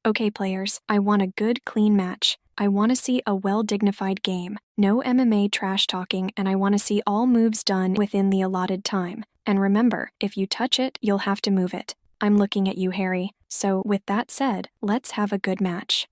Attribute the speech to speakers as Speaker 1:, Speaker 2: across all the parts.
Speaker 1: Okay, players, I want a good, clean match. I want to see a well-dignified game. No MMA trash talking, and I want to see all moves done within the allotted time. And remember, if you touch it, you'll have to move it. I'm looking at you, Harry. So, with that said, let's have a good match.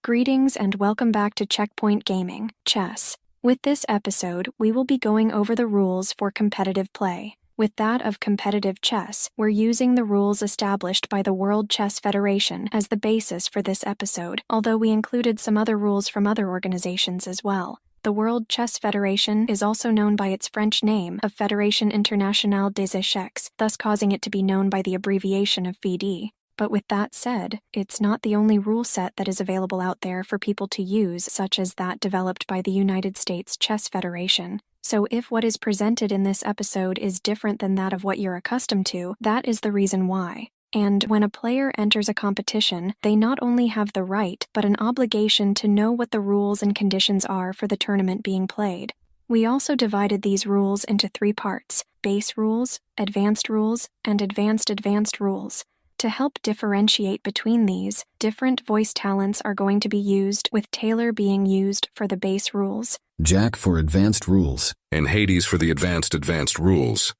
Speaker 1: Greetings and welcome back to Checkpoint Gaming, Chess. With this episode, we will be going over the rules for competitive play. With that of competitive chess, we're using the rules established by the World Chess Federation as the basis for this episode, although we included some other rules from other organizations as well. The World Chess Federation is also known by its French name of Fédération Internationale des Échecs, thus causing it to be known by the abbreviation of FIDE. But with that said, it's not the only rule set that is available out there for people to use, such as that developed by the United States Chess Federation. So if what is presented in this episode is different than that of what you're accustomed to, that is the reason why. And when a player enters a competition, they not only have the right, but an obligation to know what the rules and conditions are for the tournament being played. We also divided these rules into 3 parts: base rules, advanced rules, and advanced rules. To help differentiate between these, different voice talents are going to be used, with Taylor being used for the base rules,
Speaker 2: Jack for advanced rules,
Speaker 3: and Hades for the advanced rules.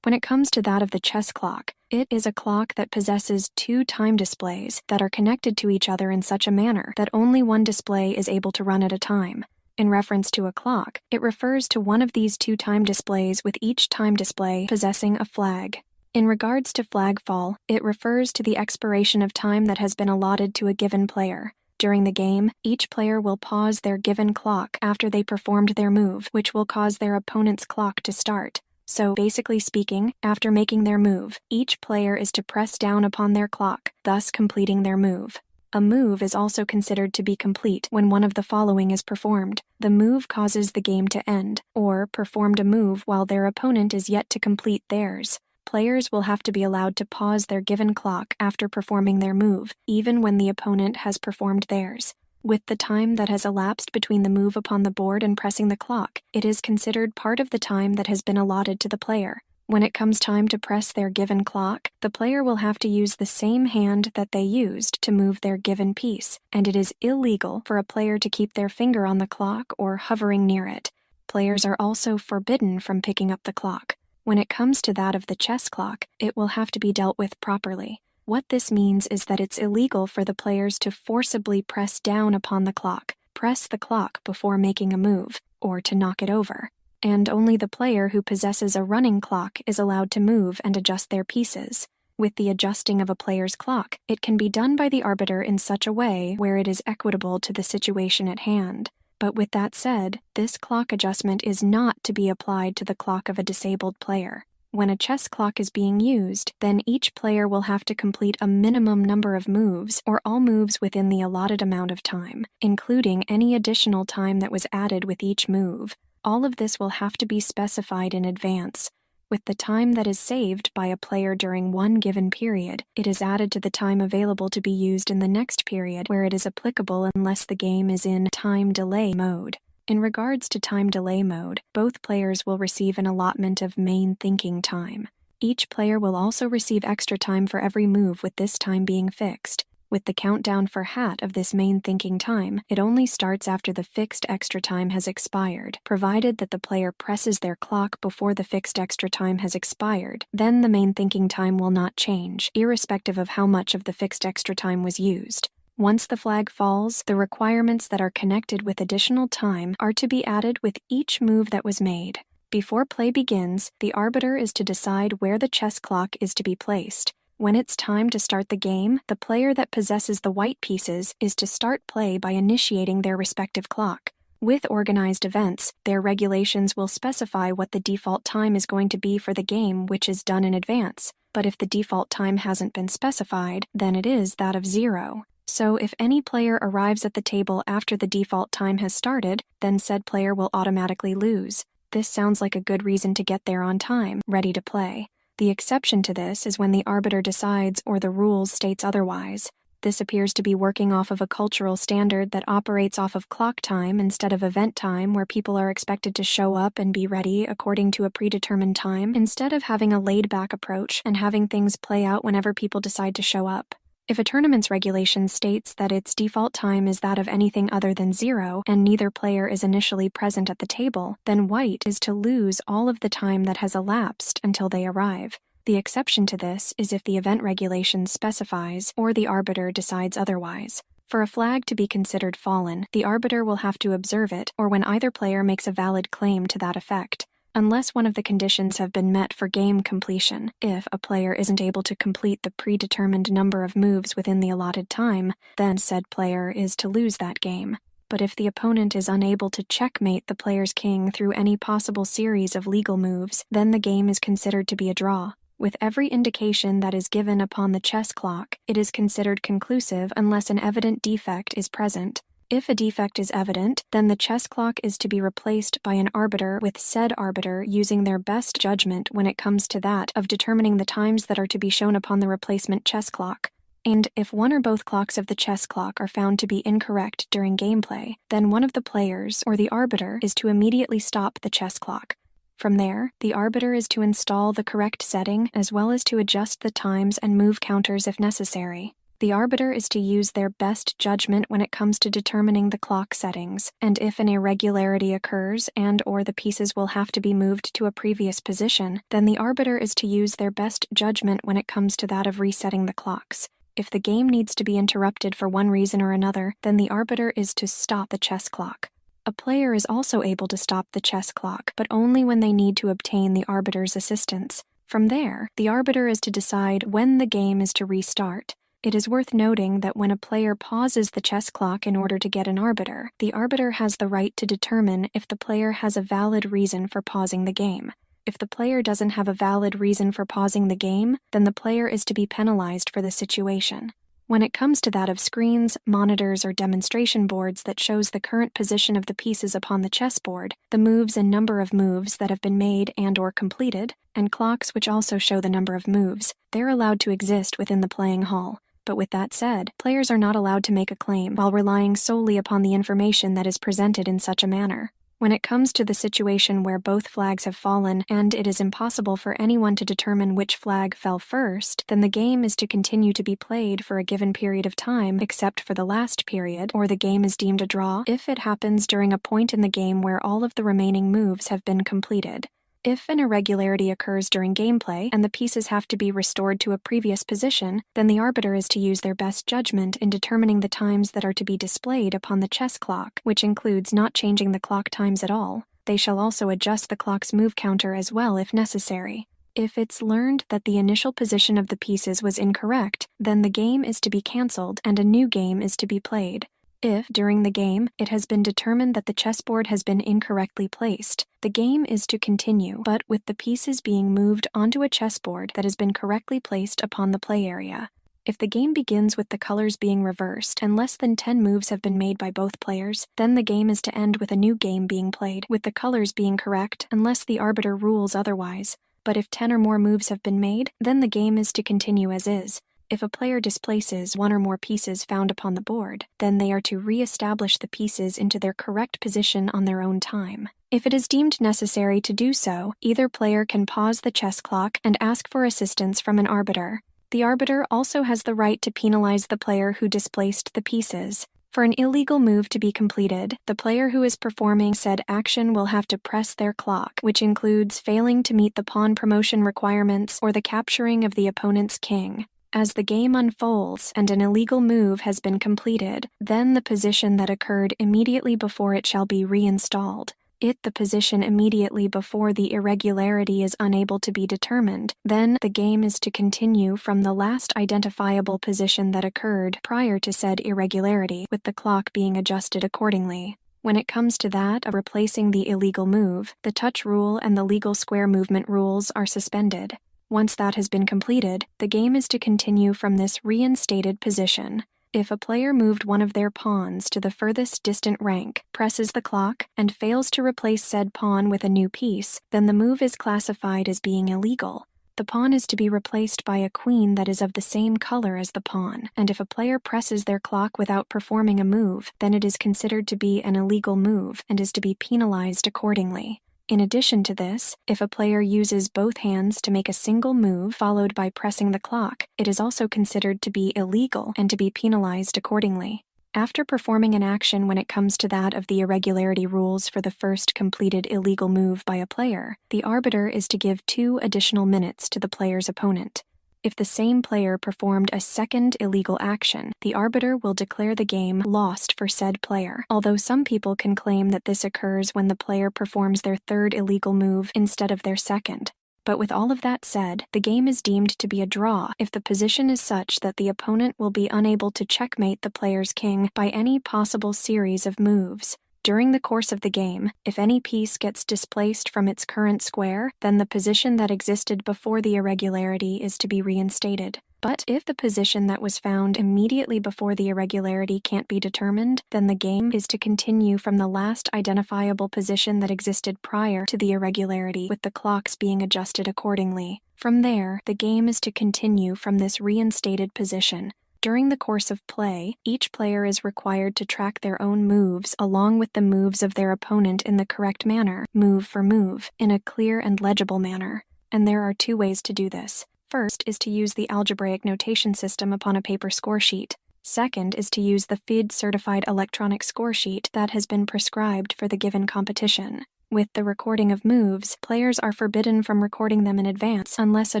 Speaker 1: When it comes to that of the chess clock, it is a clock that possesses 2 time displays that are connected to each other in such a manner that only one display is able to run at a time. In reference to a clock, it refers to one of these 2 time displays, with each time display possessing a flag. In regards to flag fall, it refers to the expiration of time that has been allotted to a given player. During the game, each player will pause their given clock after they performed their move, which will cause their opponent's clock to start. So, basically speaking, after making their move, each player is to press down upon their clock, thus completing their move. A move is also considered to be complete when one of the following is performed. The move causes the game to end, or performed a move while their opponent is yet to complete theirs. Players will have to be allowed to pause their given clock after performing their move, even when the opponent has performed theirs. With the time that has elapsed between the move upon the board and pressing the clock, it is considered part of the time that has been allotted to the player. When it comes time to press their given clock, the player will have to use the same hand that they used to move their given piece, and it is illegal for a player to keep their finger on the clock or hovering near it. Players are also forbidden from picking up the clock. When it comes to that of the chess clock, it will have to be dealt with properly. What this means is that it's illegal for the players to forcibly press down upon the clock, press the clock before making a move, or to knock it over. And only the player who possesses a running clock is allowed to move and adjust their pieces. With the adjusting of a player's clock, it can be done by the arbiter in such a way where it is equitable to the situation at hand. But with that said, this clock adjustment is not to be applied to the clock of a disabled player. When a chess clock is being used, then each player will have to complete a minimum number of moves, or all moves within the allotted amount of time, including any additional time that was added with each move. All of this will have to be specified in advance. With the time that is saved by a player during one given period, it is added to the time available to be used in the next period where it is applicable, unless the game is in time delay mode. In regards to time delay mode, both players will receive an allotment of main thinking time. Each player will also receive extra time for every move, with this time being fixed. With the countdown for hat of this main thinking time, it only starts after the fixed extra time has expired, provided that the player presses their clock before the fixed extra time has expired. Then the main thinking time will not change, irrespective of how much of the fixed extra time was used. Once the flag falls, the requirements that are connected with additional time are to be added with each move that was made. Before play begins, the arbiter is to decide where the chess clock is to be placed. When it's time to start the game, the player that possesses the white pieces is to start play by initiating their respective clock. With organized events, their regulations will specify what the default time is going to be for the game, which is done in advance. But if the default time hasn't been specified, then it is that of 0. So if any player arrives at the table after the default time has started, then said player will automatically lose. This sounds like a good reason to get there on time, ready to play. The exception to this is when the arbiter decides or the rules states otherwise. This appears to be working off of a cultural standard that operates off of clock time instead of event time, where people are expected to show up and be ready according to a predetermined time, instead of having a laid-back approach and having things play out whenever people decide to show up. If a tournament's regulation states that its default time is that of anything other than 0 and neither player is initially present at the table, then white is to lose all of the time that has elapsed until they arrive. The exception to this is if the event regulation specifies or the arbiter decides otherwise. For a flag to be considered fallen, the arbiter will have to observe it or when either player makes a valid claim to that effect. Unless one of the conditions have been met for game completion, if a player isn't able to complete the predetermined number of moves within the allotted time, then said player is to lose that game. But if the opponent is unable to checkmate the player's king through any possible series of legal moves, then the game is considered to be a draw. With every indication that is given upon the chess clock, it is considered conclusive unless an evident defect is present. If a defect is evident, then the chess clock is to be replaced by an arbiter with said arbiter using their best judgment when it comes to that of determining the times that are to be shown upon the replacement chess clock. And if one or both clocks of the chess clock are found to be incorrect during gameplay, then one of the players or the arbiter is to immediately stop the chess clock. From there, the arbiter is to install the correct setting as well as to adjust the times and move counters if necessary. The arbiter is to use their best judgment when it comes to determining the clock settings, and if an irregularity occurs and/or the pieces will have to be moved to a previous position, then the arbiter is to use their best judgment when it comes to that of resetting the clocks. If the game needs to be interrupted for one reason or another, then the arbiter is to stop the chess clock. A player is also able to stop the chess clock, but only when they need to obtain the arbiter's assistance. From there, the arbiter is to decide when the game is to restart. It is worth noting that when a player pauses the chess clock in order to get an arbiter, the arbiter has the right to determine if the player has a valid reason for pausing the game. If the player doesn't have a valid reason for pausing the game, then the player is to be penalized for the situation. When it comes to that of screens, monitors, or demonstration boards that shows the current position of the pieces upon the chessboard, the moves and number of moves that have been made and/or completed, and clocks which also show the number of moves, they're allowed to exist within the playing hall. But with that said, players are not allowed to make a claim while relying solely upon the information that is presented in such a manner. When it comes to the situation where both flags have fallen and it is impossible for anyone to determine which flag fell first, then the game is to continue to be played for a given period of time except for the last period, or the game is deemed a draw if it happens during a point in the game where all of the remaining moves have been completed. If an irregularity occurs during gameplay and the pieces have to be restored to a previous position, then the arbiter is to use their best judgment in determining the times that are to be displayed upon the chess clock, which includes not changing the clock times at all. They shall also adjust the clock's move counter as well if necessary. If it's learned that the initial position of the pieces was incorrect, then the game is to be cancelled and a new game is to be played. If, during the game, it has been determined that the chessboard has been incorrectly placed, the game is to continue, but with the pieces being moved onto a chessboard that has been correctly placed upon the play area. If the game begins with the colors being reversed and less than 10 moves have been made by both players, then the game is to end with a new game being played, with the colors being correct unless the arbiter rules otherwise. But if 10 or more moves have been made, then the game is to continue as is. If a player displaces one or more pieces found upon the board, then they are to re-establish the pieces into their correct position on their own time. If it is deemed necessary to do so, either player can pause the chess clock and ask for assistance from an arbiter. The arbiter also has the right to penalize the player who displaced the pieces. For an illegal move to be completed, the player who is performing said action will have to press their clock, which includes failing to meet the pawn promotion requirements or the capturing of the opponent's king. As the game unfolds and an illegal move has been completed, then the position that occurred immediately before it shall be reinstalled. If the position immediately before the irregularity is unable to be determined, then the game is to continue from the last identifiable position that occurred prior to said irregularity, with the clock being adjusted accordingly. When it comes to that of replacing the illegal move, the touch rule and the legal square movement rules are suspended. Once that has been completed, the game is to continue from this reinstated position. If a player moved one of their pawns to the furthest distant rank, presses the clock, and fails to replace said pawn with a new piece, then the move is classified as being illegal. The pawn is to be replaced by a queen that is of the same color as the pawn, and if a player presses their clock without performing a move, then it is considered to be an illegal move and is to be penalized accordingly. In addition to this, if a player uses both hands to make a single move followed by pressing the clock, it is also considered to be illegal and to be penalized accordingly. After performing an action when it comes to that of the irregularity rules for the first completed illegal move by a player, the arbiter is to give 2 additional minutes to the player's opponent. If the same player performed a second illegal action, the arbiter will declare the game lost for said player, although some people can claim that this occurs when the player performs their third illegal move instead of their second. But with all of that said, the game is deemed to be a draw if the position is such that the opponent will be unable to checkmate the player's king by any possible series of moves. During the course of the game, if any piece gets displaced from its current square, then the position that existed before the irregularity is to be reinstated. But if the position that was found immediately before the irregularity can't be determined, then the game is to continue from the last identifiable position that existed prior to the irregularity, with the clocks being adjusted accordingly. From there, the game is to continue from this reinstated position. During the course of play, each player is required to track their own moves along with the moves of their opponent in the correct manner, move for move, in a clear and legible manner. And there are 2 ways to do this. First is to use the algebraic notation system upon a paper score sheet. Second is to use the FID-certified electronic score sheet that has been prescribed for the given competition. With the recording of moves, players are forbidden from recording them in advance unless a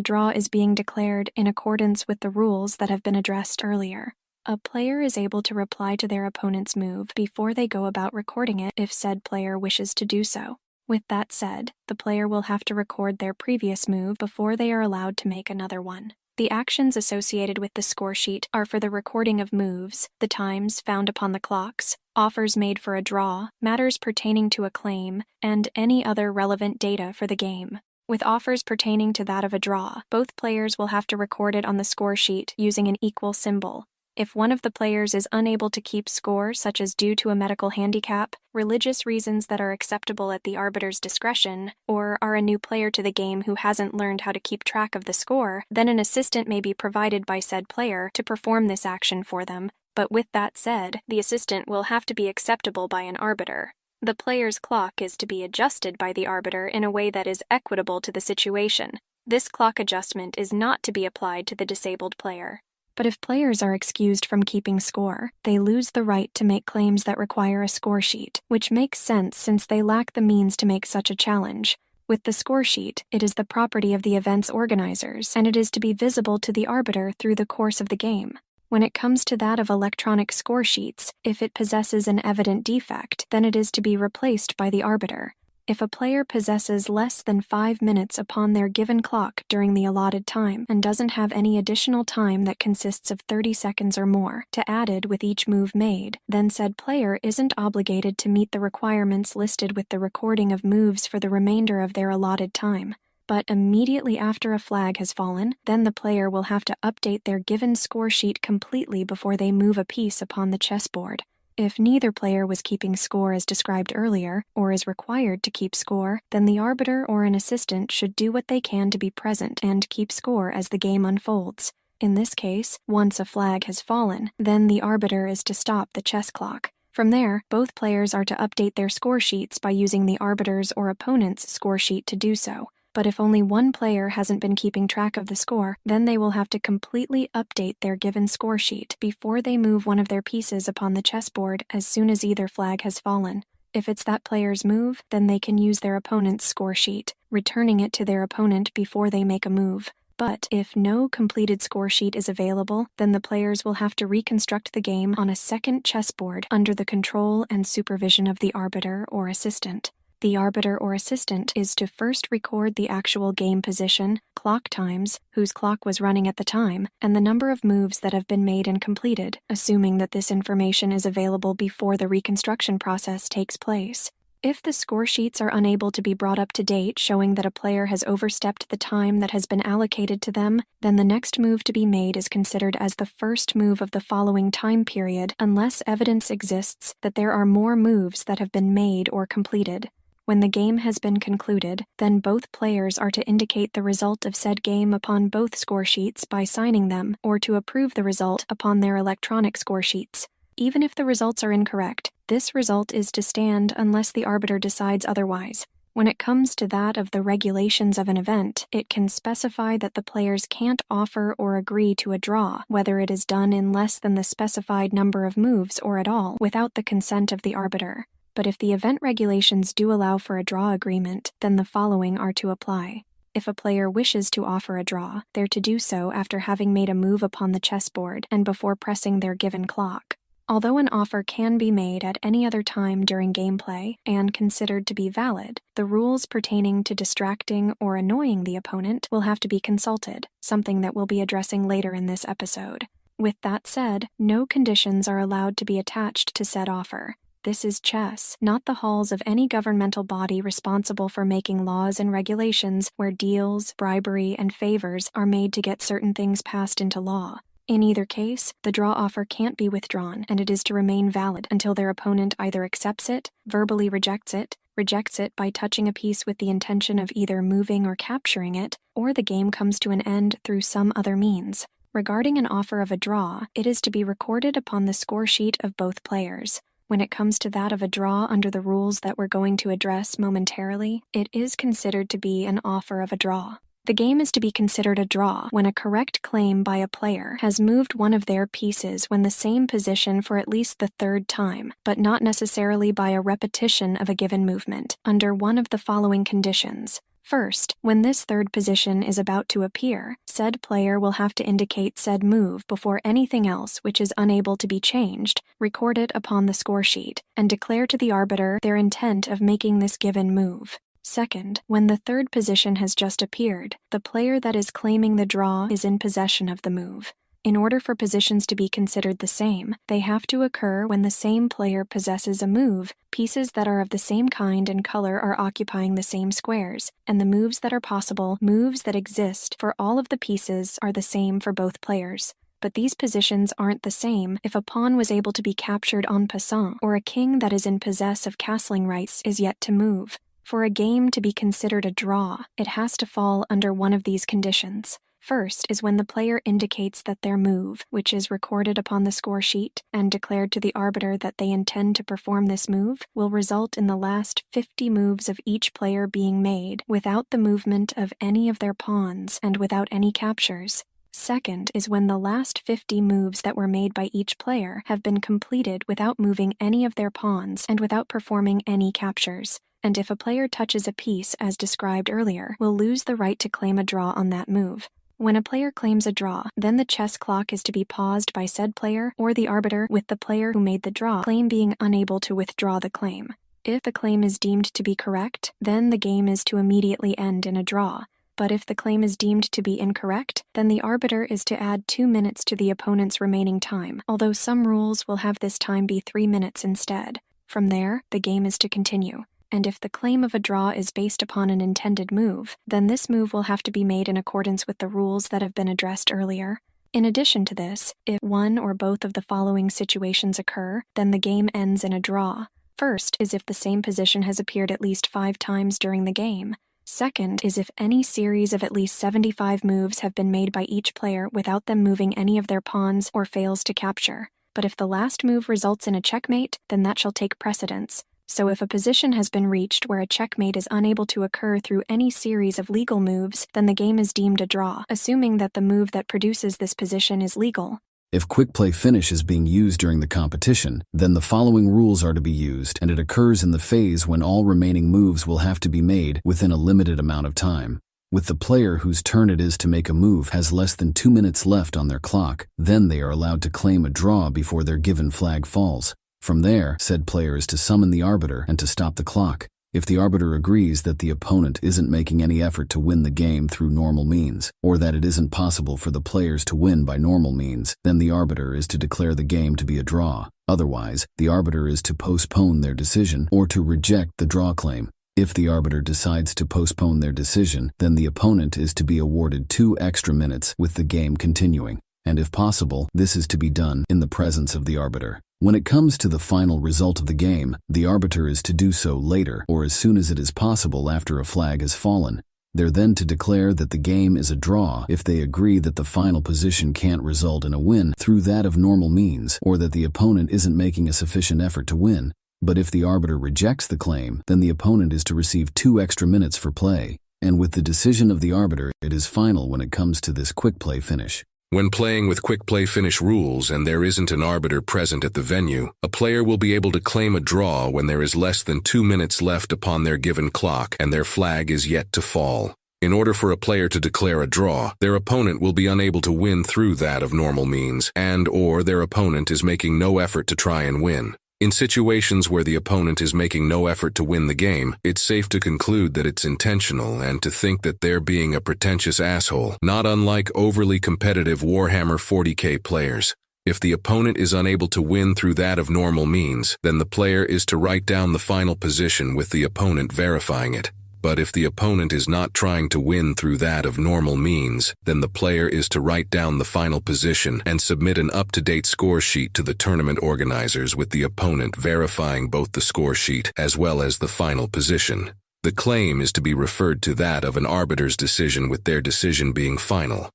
Speaker 1: draw is being declared in accordance with the rules that have been addressed earlier. A player is able to reply to their opponent's move before they go about recording it if said player wishes to do so. With that said, the player will have to record their previous move before they are allowed to make another one. The actions associated with the score sheet are for the recording of moves, the times found upon the clocks, offers made for a draw, matters pertaining to a claim, and any other relevant data for the game. With offers pertaining to that of a draw, both players will have to record it on the score sheet using an equal symbol. If one of the players is unable to keep score, such as due to a medical handicap, religious reasons that are acceptable at the arbiter's discretion, or are a new player to the game who hasn't learned how to keep track of the score, then an assistant may be provided by said player to perform this action for them. But with that said, the assistant will have to be acceptable by an arbiter. The player's clock is to be adjusted by the arbiter in a way that is equitable to the situation. This clock adjustment is not to be applied to the disabled player. But if players are excused from keeping score, they lose the right to make claims that require a score sheet, which makes sense since they lack the means to make such a challenge. With the score sheet, it is the property of the event's organizers, and it is to be visible to the arbiter through the course of the game. When it comes to that of electronic score sheets, if it possesses an evident defect, then it is to be replaced by the arbiter. If a player possesses less than 5 minutes upon their given clock during the allotted time and doesn't have any additional time that consists of 30 seconds or more to added with each move made, then said player isn't obligated to meet the requirements listed with the recording of moves for the remainder of their allotted time. But immediately after a flag has fallen, then the player will have to update their given score sheet completely before they move a piece upon the chessboard. If neither player was keeping score as described earlier, or is required to keep score, then the arbiter or an assistant should do what they can to be present and keep score as the game unfolds. In this case, once a flag has fallen, then the arbiter is to stop the chess clock. From there, both players are to update their score sheets by using the arbiter's or opponent's score sheet to do so. But if only one player hasn't been keeping track of the score, then they will have to completely update their given score sheet before they move one of their pieces upon the chessboard as soon as either flag has fallen. If it's that player's move, then they can use their opponent's score sheet, returning it to their opponent before they make a move. But if no completed score sheet is available, then the players will have to reconstruct the game on a second chessboard under the control and supervision of the arbiter or assistant. The arbiter or assistant is to first record the actual game position, clock times, whose clock was running at the time, and the number of moves that have been made and completed, assuming that this information is available before the reconstruction process takes place. If the score sheets are unable to be brought up to date showing that a player has overstepped the time that has been allocated to them, then the next move to be made is considered as the first move of the following time period unless evidence exists that there are more moves that have been made or completed. When the game has been concluded, then both players are to indicate the result of said game upon both score sheets by signing them, or to approve the result upon their electronic score sheets. Even if the results are incorrect, this result is to stand unless the arbiter decides otherwise. When it comes to that of the regulations of an event, it can specify that the players can't offer or agree to a draw, whether it is done in less than the specified number of moves or at all, without the consent of the arbiter. But if the event regulations do allow for a draw agreement, then the following are to apply. If a player wishes to offer a draw, they're to do so after having made a move upon the chessboard and before pressing their given clock. Although an offer can be made at any other time during gameplay and considered to be valid, the rules pertaining to distracting or annoying the opponent will have to be consulted, something that we'll be addressing later in this episode. With that said, no conditions are allowed to be attached to said offer. This is chess, not the halls of any governmental body responsible for making laws and regulations where deals, bribery, and favors are made to get certain things passed into law. In either case, the draw offer can't be withdrawn, and it is to remain valid until their opponent either accepts it, verbally rejects it by touching a piece with the intention of either moving or capturing it, or the game comes to an end through some other means. Regarding an offer of a draw, it is to be recorded upon the score sheet of both players. When it comes to that of a draw under the rules that we're going to address momentarily, it is considered to be an offer of a draw. The game is to be considered a draw when a correct claim by a player has moved one of their pieces when the same position for at least the third time, but not necessarily by a repetition of a given movement, under one of the following conditions. First, when this third position is about to appear, said player will have to indicate said move before anything else which is unable to be changed, record it upon the score sheet, and declare to the arbiter their intent of making this given move. Second, when the third position has just appeared, the player that is claiming the draw is in possession of the move. In order for positions to be considered the same, they have to occur when the same player possesses a move, pieces that are of the same kind and color are occupying the same squares, and the moves that are possible, moves that exist for all of the pieces, are the same for both players. But these positions aren't the same if a pawn was able to be captured en passant, or a king that is in possess of castling rights is yet to move. For a game to be considered a draw, it has to fall under one of these conditions. First is when the player indicates that their move, which is recorded upon the score sheet and declared to the arbiter that they intend to perform this move, will result in the last 50 moves of each player being made without the movement of any of their pawns and without any captures. Second is when the last 50 moves that were made by each player have been completed without moving any of their pawns and without performing any captures. And if a player touches a piece, as described earlier, will lose the right to claim a draw on that move. When a player claims a draw, then the chess clock is to be paused by said player or the arbiter, with the player who made the draw claim being unable to withdraw the claim. If the claim is deemed to be correct, then the game is to immediately end in a draw. But if the claim is deemed to be incorrect, then the arbiter is to add 2 minutes to the opponent's remaining time, although some rules will have this time be 3 minutes instead. From there, the game is to continue. And if the claim of a draw is based upon an intended move, then this move will have to be made in accordance with the rules that have been addressed earlier. In addition to this, if one or both of the following situations occur, then the game ends in a draw. First is if the same position has appeared at least 5 times during the game. Second is if any series of at least 75 moves have been made by each player without them moving any of their pawns or fails to capture. But if the last move results in a checkmate, then that shall take precedence. So if a position has been reached where a checkmate is unable to occur through any series of legal moves, then the game is deemed a draw, assuming that the move that produces this position is legal.
Speaker 2: If quick play finish is being used during the competition, then the following rules are to be used, and it occurs in the phase when all remaining moves will have to be made within a limited amount of time. With the player whose turn it is to make a move has less than 2 minutes left on their clock, then they are allowed to claim a draw before their given flag falls. From there, said player is to summon the arbiter and to stop the clock. If the arbiter agrees that the opponent isn't making any effort to win the game through normal means, or that it isn't possible for the players to win by normal means, then the arbiter is to declare the game to be a draw. Otherwise, the arbiter is to postpone their decision or to reject the draw claim. If the arbiter decides to postpone their decision, then the opponent is to be awarded 2 extra minutes with the game continuing. And if possible, this is to be done in the presence of the arbiter. When it comes to the final result of the game, the arbiter is to do so later or as soon as it is possible after a flag has fallen. They're then to declare that the game is a draw if they agree that the final position can't result in a win through that of normal means or that the opponent isn't making a sufficient effort to win. But if the arbiter rejects the claim, then the opponent is to receive 2 extra minutes for play. And with the decision of the arbiter, it is final when it comes to this quick play finish.
Speaker 3: When playing with quick play finish rules and there isn't an arbiter present at the venue, a player will be able to claim a draw when there is less than 2 minutes left upon their given clock and their flag is yet to fall. In order for a player to declare a draw, their opponent will be unable to win through that of normal means, and/or their opponent is making no effort to try and win. In situations where the opponent is making no effort to win the game, it's safe to conclude that it's intentional and to think that they're being a pretentious asshole, not unlike overly competitive Warhammer 40k players. If the opponent is unable to win through that of normal means, then the player is to write down the final position with the opponent verifying it. But if the opponent is not trying to win through that of normal means, then the player is to write down the final position and submit an up-to-date score sheet to the tournament organizers with the opponent verifying both the score sheet as well as the final position. The claim is to be referred to that of an arbiter's decision with their decision being final.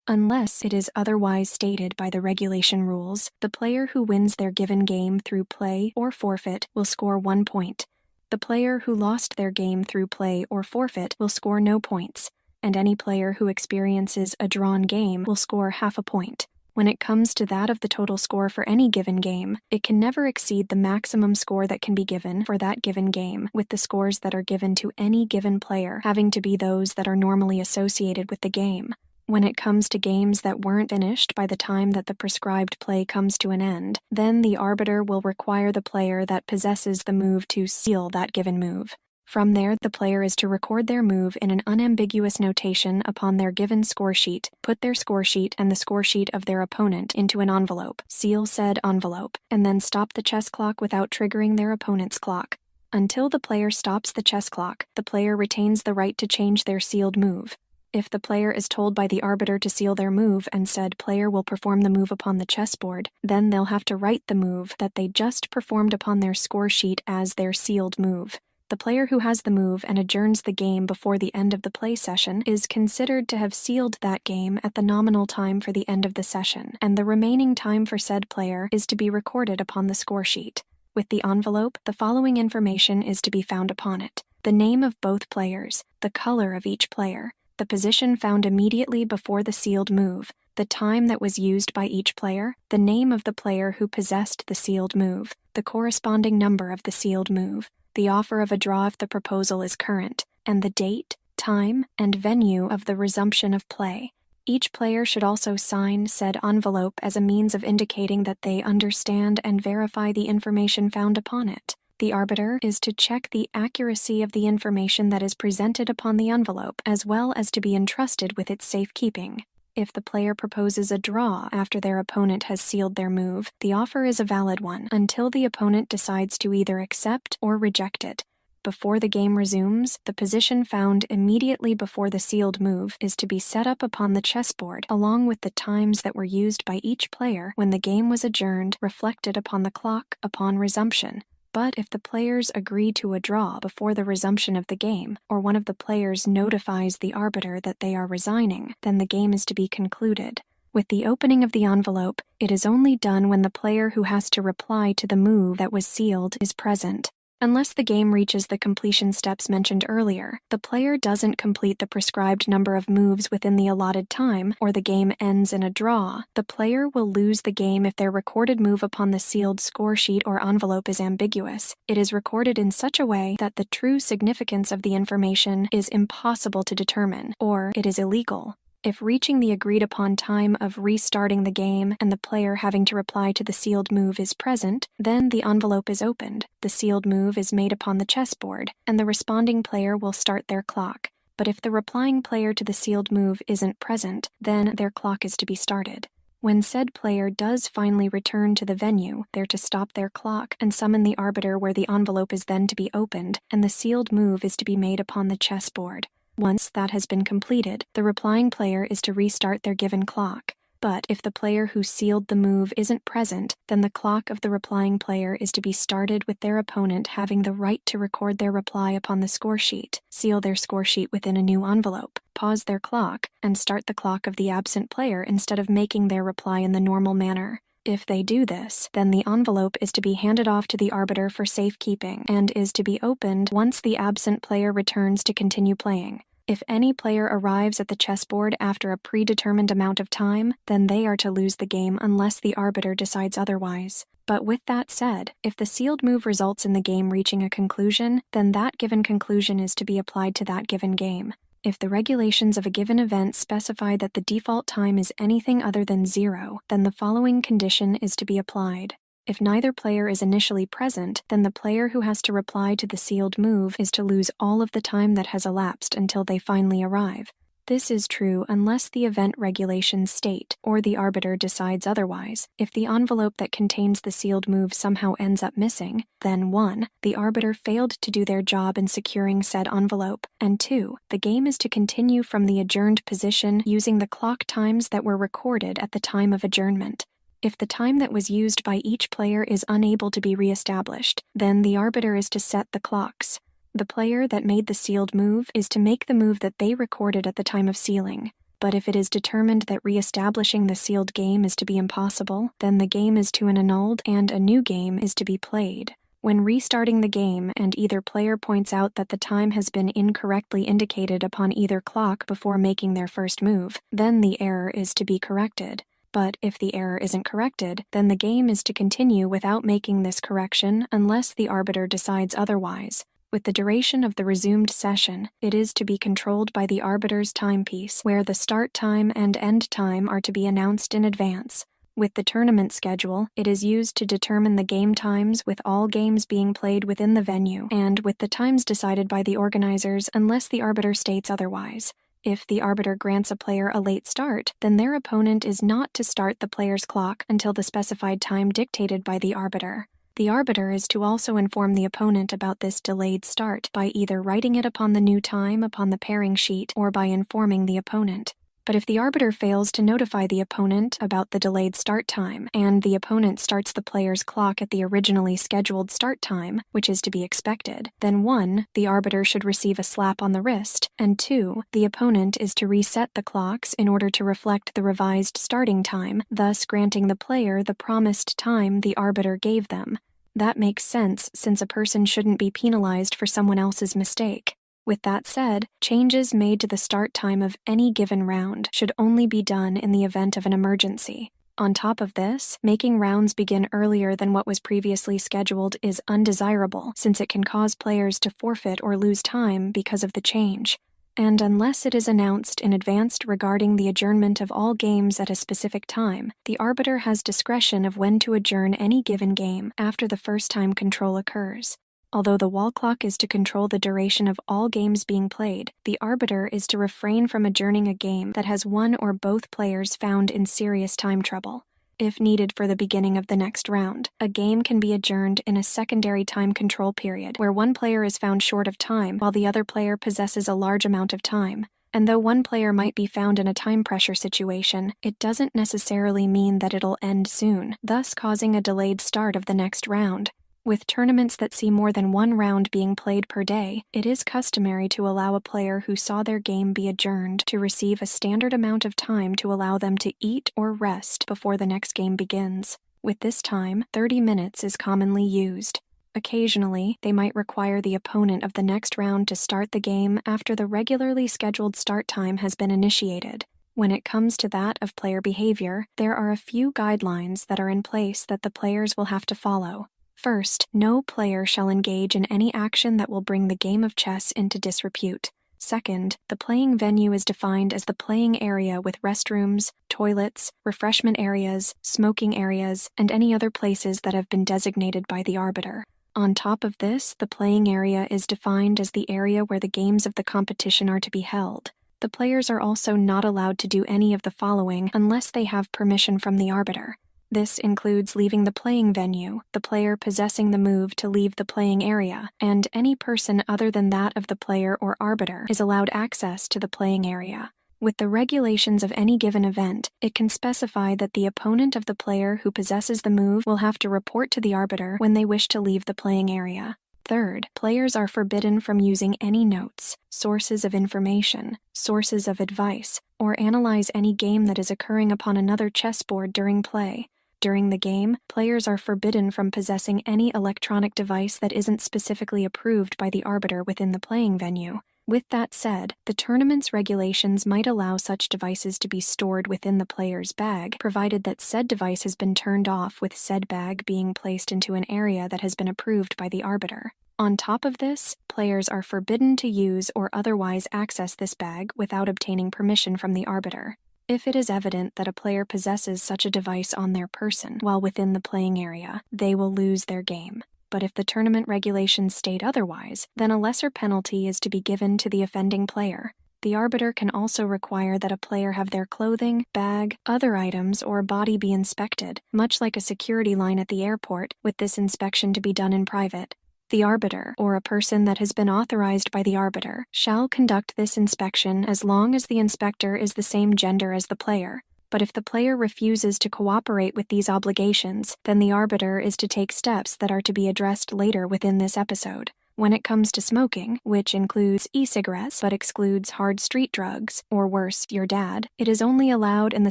Speaker 1: Unless it is otherwise stated by the regulation rules, the player who wins their given game through play or forfeit will score 1 point. The player who lost their game through play or forfeit will score no points, and any player who experiences a drawn game will score half a point. When it comes to that of the total score for any given game, it can never exceed the maximum score that can be given for that given game, with the scores that are given to any given player having to be those that are normally associated with the game. When it comes to games that weren't finished by the time that the prescribed play comes to an end, then the arbiter will require the player that possesses the move to seal that given move. From there, the player is to record their move in an unambiguous notation upon their given score sheet, put their score sheet and the score sheet of their opponent into an envelope, seal said envelope, and then stop the chess clock without triggering their opponent's clock. Until the player stops the chess clock, the player retains the right to change their sealed move. If the player is told by the arbiter to seal their move and said player will perform the move upon the chessboard, then they'll have to write the move that they just performed upon their score sheet as their sealed move. The player who has the move and adjourns the game before the end of the play session is considered to have sealed that game at the nominal time for the end of the session, and the remaining time for said player is to be recorded upon the score sheet. With the envelope, the following information is to be found upon it: the name of both players, the color of each player, the position found immediately before the sealed move, the time that was used by each player, the name of the player who possessed the sealed move, the corresponding number of the sealed move, the offer of a draw if the proposal is current, and the date, time, and venue of the resumption of play. Each player should also sign said envelope as a means of indicating that they understand and verify the information found upon it. The arbiter is to check the accuracy of the information that is presented upon the envelope, as well as to be entrusted with its safekeeping. If the player proposes a draw after their opponent has sealed their move, the offer is a valid one until the opponent decides to either accept or reject it. Before the game resumes, the position found immediately before the sealed move is to be set up upon the chessboard, along with the times that were used by each player when the game was adjourned, reflected upon the clock upon resumption. But if the players agree to a draw before the resumption of the game, or one of the players notifies the arbiter that they are resigning, then the game is to be concluded. With the opening of the envelope, it is only done when the player who has to reply to the move that was sealed is present. Unless the game reaches the completion steps mentioned earlier, the player doesn't complete the prescribed number of moves within the allotted time, or the game ends in a draw, the player will lose the game if their recorded move upon the sealed score sheet or envelope is ambiguous. It is recorded in such a way that the true significance of the information is impossible to determine, or it is illegal. If reaching the agreed-upon time of restarting the game and the player having to reply to the sealed move is present, then the envelope is opened, the sealed move is made upon the chessboard, and the responding player will start their clock. But if the replying player to the sealed move isn't present, then their clock is to be started. When said player does finally return to the venue, they're to stop their clock and summon the arbiter, where the envelope is then to be opened, and the sealed move is to be made upon the chessboard. Once that has been completed, the replying player is to restart their given clock. But if the player who sealed the move isn't present, then the clock of the replying player is to be started with their opponent having the right to record their reply upon the score sheet, seal their score sheet within a new envelope, pause their clock, and start the clock of the absent player instead of making their reply in the normal manner. If they do this, then the envelope is to be handed off to the arbiter for safekeeping and is to be opened once the absent player returns to continue playing. If any player arrives at the chessboard after a predetermined amount of time, then they are to lose the game unless the arbiter decides otherwise. But with that said, if the sealed move results in the game reaching a conclusion, then that given conclusion is to be applied to that given game. If the regulations of a given event specify that the default time is anything other than 0, then the following condition is to be applied. If neither player is initially present, then the player who has to reply to the sealed move is to lose all of the time that has elapsed until they finally arrive. This is true unless the event regulations state, or the arbiter decides otherwise. If the envelope that contains the sealed move somehow ends up missing, then 1. The arbiter failed to do their job in securing said envelope, and 2. The game is to continue from the adjourned position using the clock times that were recorded at the time of adjournment. If the time that was used by each player is unable to be reestablished, then the arbiter is to set the clocks. The player that made the sealed move is to make the move that they recorded at the time of sealing. But if it is determined that reestablishing the sealed game is to be impossible, then the game is to be annulled and a new game is to be played. When restarting the game and either player points out that the time has been incorrectly indicated upon either clock before making their first move, then the error is to be corrected. But if the error isn't corrected, then the game is to continue without making this correction unless the arbiter decides otherwise. With the duration of the resumed session, it is to be controlled by the arbiter's timepiece, where the start time and end time are to be announced in advance. With the tournament schedule, it is used to determine the game times with all games being played within the venue, and with the times decided by the organizers unless the arbiter states otherwise. If the arbiter grants a player a late start, then their opponent is not to start the player's clock until the specified time dictated by the arbiter. The arbiter is to also inform the opponent about this delayed start by either writing it upon the new time upon the pairing sheet or by informing the opponent. But if the arbiter fails to notify the opponent about the delayed start time, and the opponent starts the player's clock at the originally scheduled start time, which is to be expected, then 1. The arbiter should receive a slap on the wrist, and 2. The opponent is to reset the clocks in order to reflect the revised starting time, thus granting the player the promised time the arbiter gave them. That makes sense since a person shouldn't be penalized for someone else's mistake. With that said, changes made to the start time of any given round should only be done in the event of an emergency. On top of this, making rounds begin earlier than what was previously scheduled is undesirable since it can cause players to forfeit or lose time because of the change. And unless it is announced in advance regarding the adjournment of all games at a specific time, the arbiter has discretion of when to adjourn any given game after the first time control occurs. Although the wall clock is to control the duration of all games being played, the arbiter is to refrain from adjourning a game that has one or both players found in serious time trouble. If needed for the beginning of the next round, a game can be adjourned in a secondary time control period where one player is found short of time while the other player possesses a large amount of time. And though one player might be found in a time pressure situation, it doesn't necessarily mean that it'll end soon, thus causing a delayed start of the next round. With tournaments that see more than one round being played per day, it is customary to allow a player who saw their game be adjourned to receive a standard amount of time to allow them to eat or rest before the next game begins. With this time, 30 minutes is commonly used. Occasionally, they might require the opponent of the next round to start the game after the regularly scheduled start time has been initiated. When it comes to that of player behavior, there are a few guidelines that are in place that the players will have to follow. First, no player shall engage in any action that will bring the game of chess into disrepute. Second, the playing venue is defined as the playing area with restrooms, toilets, refreshment areas, smoking areas, and any other places that have been designated by the arbiter. On top of this, the playing area is defined as the area where the games of the competition are to be held. The players are also not allowed to do any of the following unless they have permission from the arbiter. This includes leaving the playing venue, the player possessing the move to leave the playing area, and any person other than that of the player or arbiter is allowed access to the playing area. With the regulations of any given event, it can specify that the opponent of the player who possesses the move will have to report to the arbiter when they wish to leave the playing area. Third, players are forbidden from using any notes, sources of information, sources of advice, or analyze any game that is occurring upon another chessboard during play. During the game, players are forbidden from possessing any electronic device that isn't specifically approved by the arbiter within the playing venue. With that said, the tournament's regulations might allow such devices to be stored within the player's bag, provided that said device has been turned off with said bag being placed into an area that has been approved by the arbiter. On top of this, players are forbidden to use or otherwise access this bag without obtaining permission from the arbiter. If it is evident that a player possesses such a device on their person while within the playing area, they will lose their game. But if the tournament regulations state otherwise, then a lesser penalty is to be given to the offending player. The arbiter can also require that a player have their clothing, bag, other items, or body be inspected, much like a security line at the airport, with this inspection to be done in private. The arbiter, or a person that has been authorized by the arbiter, shall conduct this inspection as long as the inspector is the same gender as the player. But if the player refuses to cooperate with these obligations, then the arbiter is to take steps that are to be addressed later within this episode. When it comes to smoking, which includes e-cigarettes but excludes hard street drugs, or worse, your dad, it is only allowed in the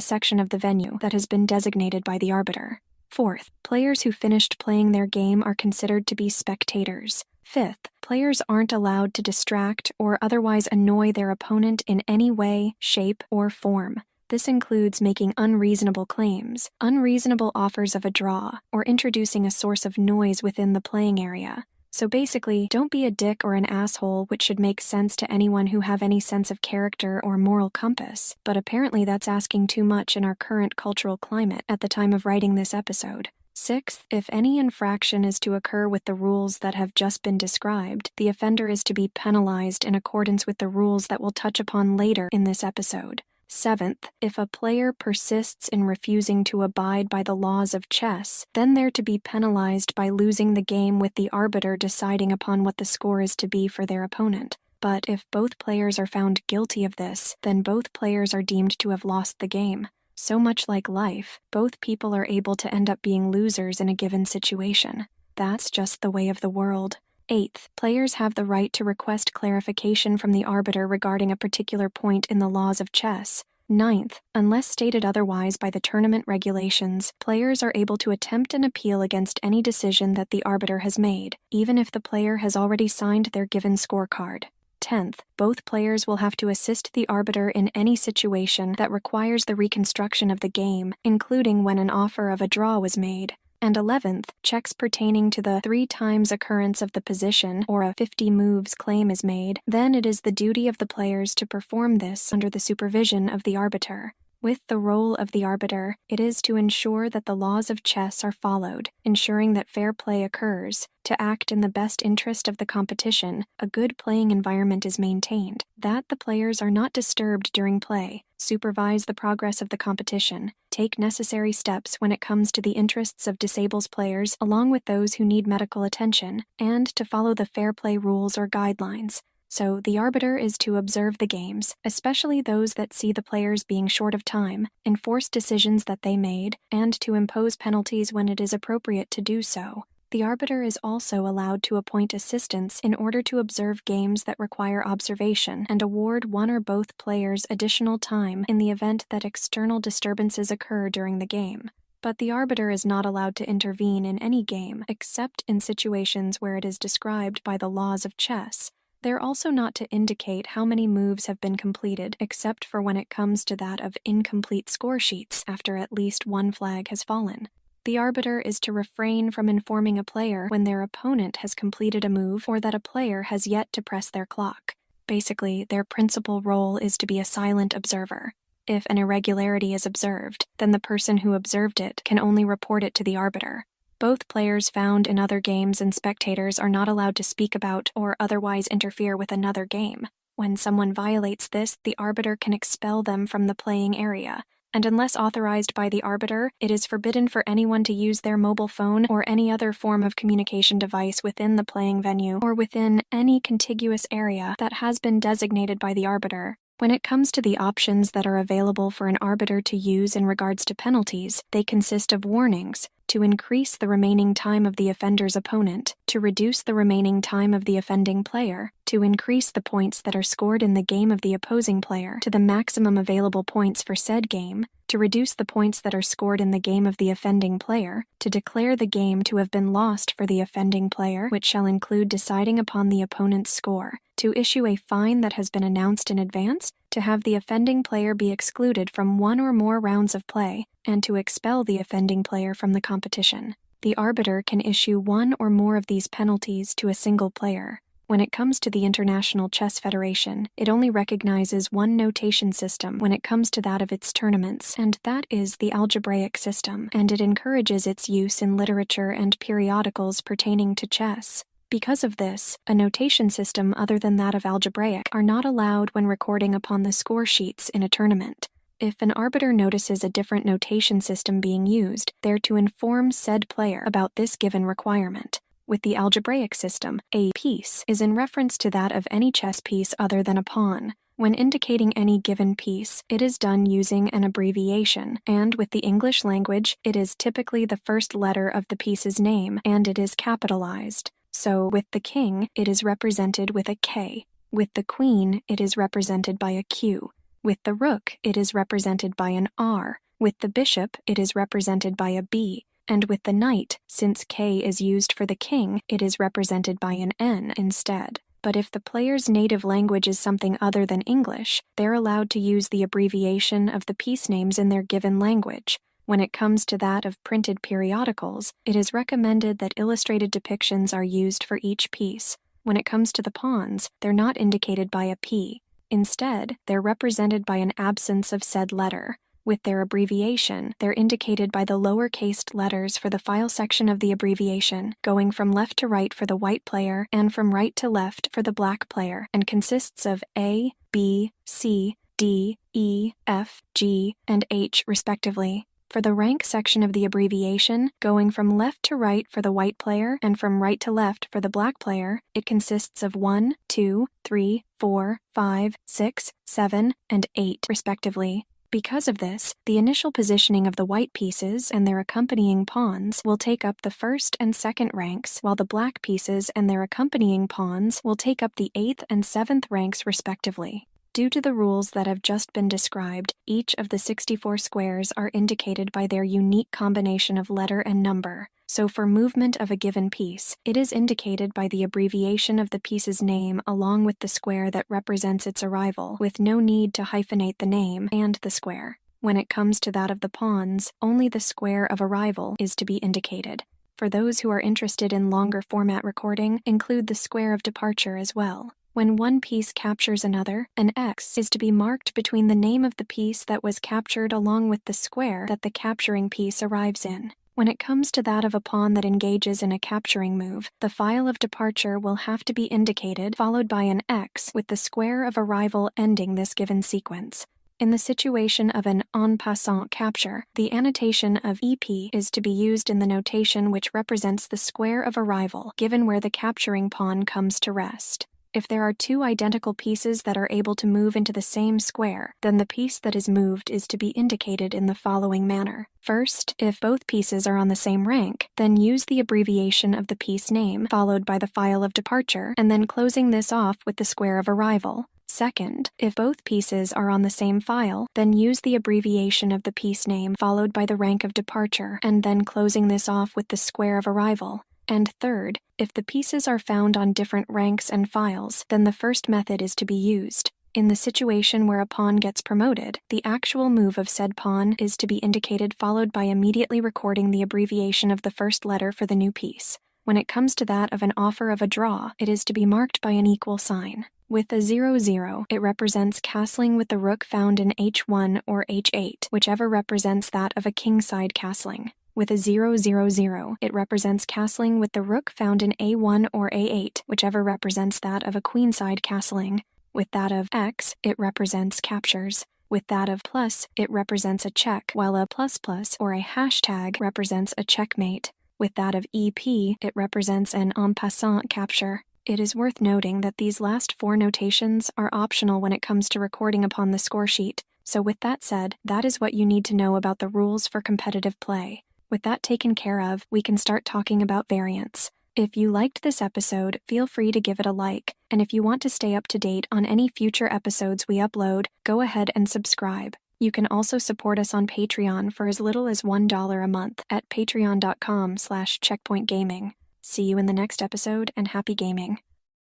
Speaker 1: section of the venue that has been designated by the arbiter. Fourth, players who finished playing their game are considered to be spectators. Fifth, players aren't allowed to distract or otherwise annoy their opponent in any way, shape, or form. This includes making unreasonable claims, unreasonable offers of a draw, or introducing a source of noise within the playing area. So basically, don't be a dick or an asshole, which should make sense to anyone who have any sense of character or moral compass, but apparently that's asking too much in our current cultural climate at the time of writing this episode. Sixth, if any infraction is to occur with the rules that have just been described, the offender is to be penalized in accordance with the rules that we'll touch upon later in this episode. Seventh, if a player persists in refusing to abide by the laws of chess, then they're to be penalized by losing the game with the arbiter deciding upon what the score is to be for their opponent. But if both players are found guilty of this, then both players are deemed to have lost the game. So much like life, both people are able to end up being losers in a given situation. That's just the way of the world. Eighth, players have the right to request clarification from the arbiter regarding a particular point in the laws of chess. Ninth, unless stated otherwise by the tournament regulations, players are able to attempt an appeal against any decision that the arbiter has made, even if the player has already signed their given scorecard. 10th, both players will have to assist the arbiter in any situation that requires the reconstruction of the game, including when an offer of a draw was made. And 11th, checks pertaining to the 3 times occurrence of the position or a 50 moves claim is made, then it is the duty of the players to perform this under the supervision of the arbiter. With the role of the arbiter, it is to ensure that the laws of chess are followed, ensuring that fair play occurs, to act in the best interest of the competition, a good playing environment is maintained, that the players are not disturbed during play, supervise the progress of the competition, take necessary steps when it comes to the interests of disabled players along with those who need medical attention, and to follow the fair play rules or guidelines. So the arbiter is to observe the games, especially those that see the players being short of time, enforce decisions that they made, and to impose penalties when it is appropriate to do so. The arbiter is also allowed to appoint assistants in order to observe games that require observation and award one or both players additional time in the event that external disturbances occur during the game. But the arbiter is not allowed to intervene in any game except in situations where it is described by the laws of chess. They're also not to indicate how many moves have been completed except for when it comes to that of incomplete score sheets after at least one flag has fallen. The arbiter is to refrain from informing a player when their opponent has completed a move or that a player has yet to press their clock. Basically, their principal role is to be a silent observer. If an irregularity is observed, then the person who observed it can only report it to the arbiter. Both players found in other games and spectators are not allowed to speak about or otherwise interfere with another game. When someone violates this, the arbiter can expel them from the playing area, and unless authorized by the arbiter, it is forbidden for anyone to use their mobile phone or any other form of communication device within the playing venue or within any contiguous area that has been designated by the arbiter. When it comes to the options that are available for an arbiter to use in regards to penalties, they consist of warnings, to increase the remaining time of the offender's opponent, to reduce the remaining time of the offending player, to increase the points that are scored in the game of the opposing player to the maximum available points for said game, to reduce the points that are scored in the game of the offending player, to declare the game to have been lost for the offending player, which shall include deciding upon the opponent's score, to issue a fine that has been announced in advance, to have the offending player be excluded from one or more rounds of play, and to expel the offending player from the competition. The arbiter can issue one or more of these penalties to a single player. When it comes to the International Chess Federation, it only recognizes one notation system when it comes to that of its tournaments, and that is the algebraic system, and it encourages its use in literature and periodicals pertaining to chess. Because of this, a notation system other than that of algebraic are not allowed when recording upon the score sheets in a tournament. If an arbiter notices a different notation system being used, they're to inform said player about this given requirement. With the algebraic system, a piece is in reference to that of any chess piece other than a pawn. When indicating any given piece, it is done using an abbreviation, and with the English language, it is typically the first letter of the piece's name, and it is capitalized. So, with the king, it is represented with a K. With the queen, it is represented by a Q. With the rook, it is represented by an R. With the bishop, it is represented by a B. And with the knight, since K is used for the king, it is represented by an N instead. But if the player's native language is something other than English, they're allowed to use the abbreviation of the piece names in their given language. When it comes to that of printed periodicals, it is recommended that illustrated depictions are used for each piece. When it comes to the pawns, they're not indicated by a P. Instead, they're represented by an absence of said letter. With their abbreviation, they're indicated by the lower-cased letters for the file section of the abbreviation, going from left to right for the white player and from right to left for the black player, and consists of A, B, C, D, E, F, G, and H respectively. For the rank section of the abbreviation, going from left to right for the white player and from right to left for the black player, it consists of 1, 2, 3, 4, 5, 6, 7, and 8 respectively. Because of this, the initial positioning of the white pieces and their accompanying pawns will take up the first and second ranks, while the black pieces and their accompanying pawns will take up the 8th and 7th ranks respectively. Due to the rules that have just been described, each of the 64 squares are indicated by their unique combination of letter and number. So for movement of a given piece, it is indicated by the abbreviation of the piece's name along with the square that represents its arrival, with no need to hyphenate the name and the square. When it comes to that of the pawns, only the square of arrival is to be indicated. For those who are interested in longer format recording, include the square of departure as well. When one piece captures another, an X is to be marked between the name of the piece that was captured along with the square that the capturing piece arrives in. When it comes to that of a pawn that engages in a capturing move, the file of departure will have to be indicated, followed by an X with the square of arrival ending this given sequence. In the situation of an en passant capture, the annotation of EP is to be used in the notation which represents the square of arrival given where the capturing pawn comes to rest. If there are two identical pieces that are able to move into the same square, then the piece that is moved is to be indicated in the following manner. First, if both pieces are on the same rank, then use the abbreviation of the piece name, followed by the file of departure, and then closing this off with the square of arrival. Second, if both pieces are on the same file, then use the abbreviation of the piece name, followed by the rank of departure, and then closing this off with the square of arrival. And third, if the pieces are found on different ranks and files, then the first method is to be used. In the situation where a pawn gets promoted, the actual move of said pawn is to be indicated followed by immediately recording the abbreviation of the first letter for the new piece. When it comes to that of an offer of a draw, it is to be marked by an equal sign. With a 0-0, it represents castling with the rook found in h1 or h8, whichever represents that of a kingside castling. With a 0-0-0, it represents castling with the rook found in a1 or a8, whichever represents that of a queenside castling. With that of X, it represents captures. With that of plus, it represents a check, while a ++ or a hashtag represents a checkmate. With that of EP, it represents an en passant capture. It is worth noting that these last four notations are optional when it comes to recording upon the score sheet. So with that said, that is what you need to know about the rules for competitive play. With that taken care of, we can start talking about variants. If you liked this episode, feel free to give it a like, and if you want to stay up to date on any future episodes we upload, go ahead and subscribe. You can also support us on Patreon for as little as $1 a month at patreon.com/checkpointgaming. See you in the next episode, and happy gaming.